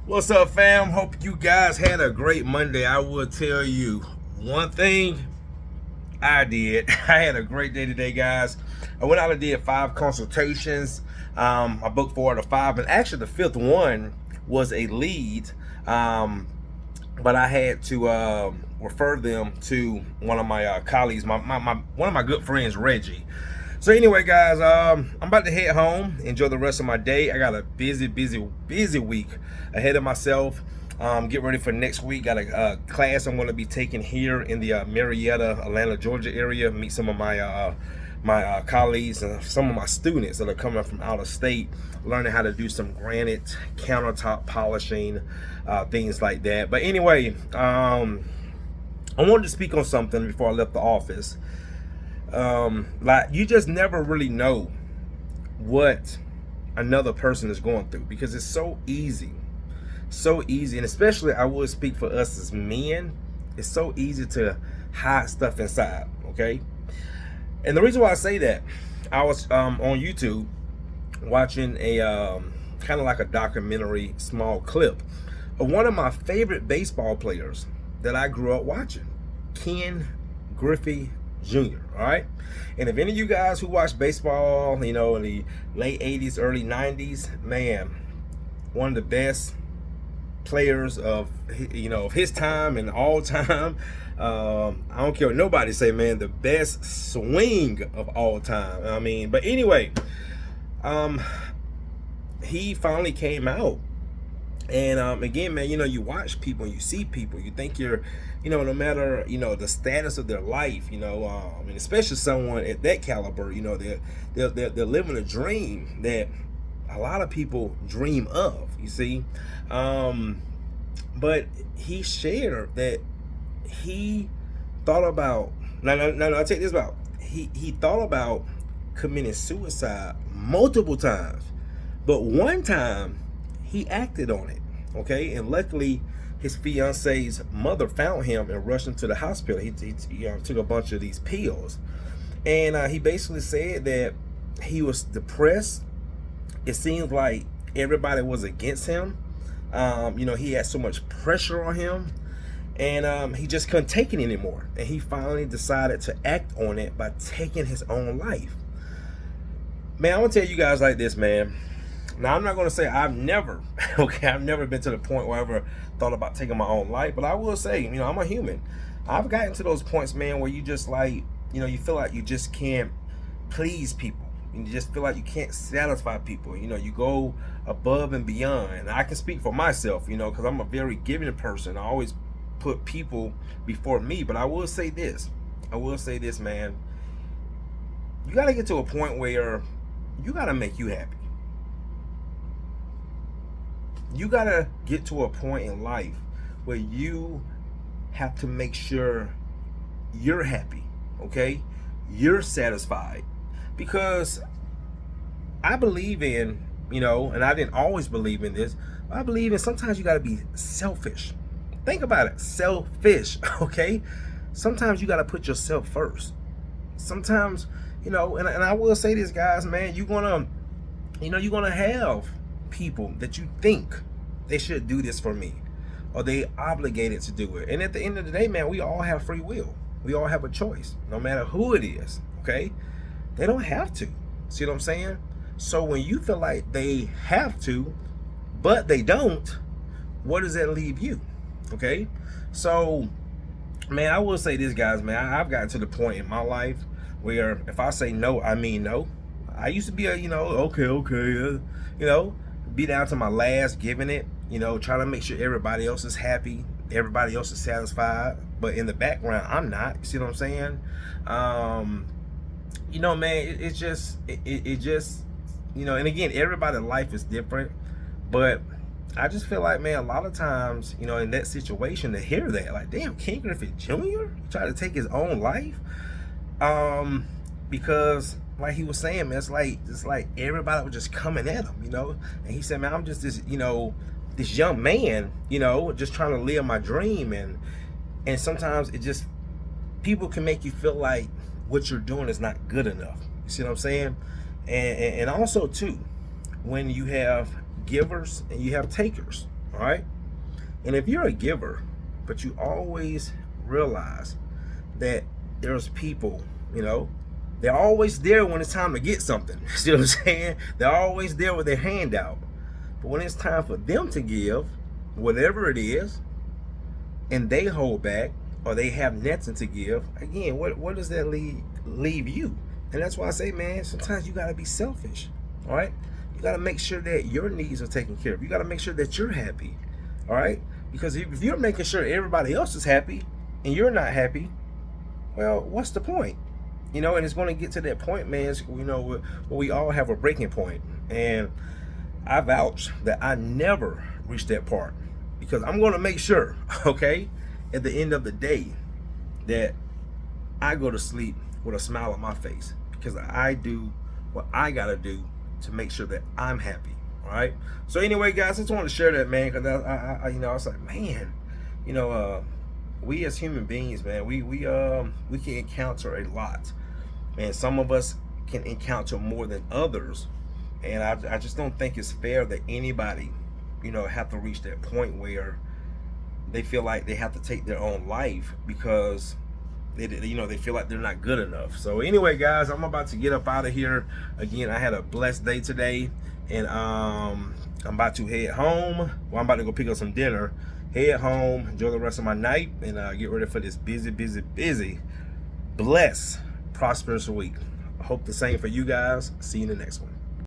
What's up, fam? Hope you guys had a great Monday. I will tell you one thing I did. I had a great day today, guys. I went out and did 5 consultations. I booked 4 out of 5, and actually the 5th one was a lead. But I had to refer them to one of my colleagues, one of my good friends, Reggie. So anyway, guys, I'm about to head home, enjoy the rest of my day. I got a busy week ahead of myself. Get ready for next week. Got a class I'm going to be taking here in the Marietta, Atlanta, Georgia area. Meet some of my colleagues and some of my students that are coming from out of state, learning how to do some granite countertop polishing, things like that. But anyway, I wanted to speak on something before I left the office. Like, you just never really know what another person is going through, because it's so easy, and especially I would speak for us as men, it's so easy to hide stuff inside. Okay, and the reason why I say that, I was on YouTube watching a kind of like a documentary, small clip of one of my favorite baseball players that I grew up watching, Ken Griffey Jr. All right, and if any of you guys who watch baseball, in the late 80s, early 90s, man, one of the best players of his time and all time. I don't care what nobody say, man, the best swing of all time. I mean, but anyway, he finally came out. And again, man, you watch people, you see people, you think you're, no matter, the status of their life, and especially someone at that caliber, they're living a dream that a lot of people dream of, you see. But he shared that he thought about, no, I'll take this about, he thought about committing suicide multiple times, but one time he acted on it. Okay, and luckily his fiance's mother found him and rushed him to the hospital. He took a bunch of these pills, and he basically said that he was depressed. It seems like everybody was against him. He had so much pressure on him, and he just couldn't take it anymore. And he finally decided to act on it by taking his own life. Man, I'm gonna tell you guys like this, man. Now, I'm not going to say I've never been to the point where I ever thought about taking my own life, but I will say, I'm a human. I've gotten to those points, man, where you just like, you feel like you just can't please people. You just feel like you can't satisfy people. You go above and beyond. And I can speak for myself, because I'm a very giving person. I always put people before me. But I will say this, man. You got to get to a point where you got to make you happy. You gotta get to a point in life where you have to make sure you're happy, okay? You're satisfied. Because I believe in, and I didn't always believe in this, I believe in sometimes you gotta be selfish. Think about it, selfish, okay? Sometimes you gotta put yourself first. Sometimes, and I will say this, guys, man, you're gonna have people that you think they should do this for me, or they obligated to do it. And at the end of the day, man, we all have free will. We all have a choice, no matter who it is. Okay, they don't have to. See what I'm saying? So when you feel like they have to, but they don't, what does that leave you? Okay, so man, I will say this, guys, man, I've gotten to the point in my life where if I say no, I mean no. I used to be a okay, be down to my last giving it, trying to make sure everybody else is happy, everybody else is satisfied, but in the background I'm not. You see what I'm saying? Man, it's just and again, everybody's life is different, but I just feel like, man, a lot of times, in that situation, to hear that, like, damn, Ken Griffey Jr. tried to take his own life, because like he was saying, man, it's like everybody was just coming at him, and he said, man, I'm just this, this young man, just trying to live my dream, and sometimes it just, people can make you feel like what you're doing is not good enough. You see what I'm saying? And also too, when you have givers and you have takers, all right? And if you're a giver, but you always realize that there's people, you know, they're always there when it's time to get something. See what I'm saying? They're always there with their hand out. But when it's time for them to give, whatever it is, and they hold back or they have nothing to give, again, what does that leave you? And that's why I say, man, sometimes you got to be selfish, all right? You got to make sure that your needs are taken care of. You got to make sure that you're happy, all right? Because if you're making sure everybody else is happy and you're not happy, well, what's the point? You know, and it's going to get to that point, man, you know, where we all have a breaking point. And I vouch that I never reach that part, because I'm going to make sure, okay, at the end of the day, that I go to sleep with a smile on my face, because I do what I got to do to make sure that I'm happy. All right. So anyway, guys, I just wanted to share that, man, because I you know, I was like, man, you know, we as human beings, man, we can encounter a lot, and some of us can encounter more than others, and I just don't think it's fair that anybody, you know, have to reach that point where they feel like they have to take their own life because they, you know, they feel like they're not good enough. So anyway, guys, I'm about to get up out of here. Again, I had a blessed day today, and I'm about to head home. Well, I'm about to go pick up some dinner, head home, enjoy the rest of my night, and get ready for this busy, blessed, prosperous week. I hope the same for you guys. See you in the next one.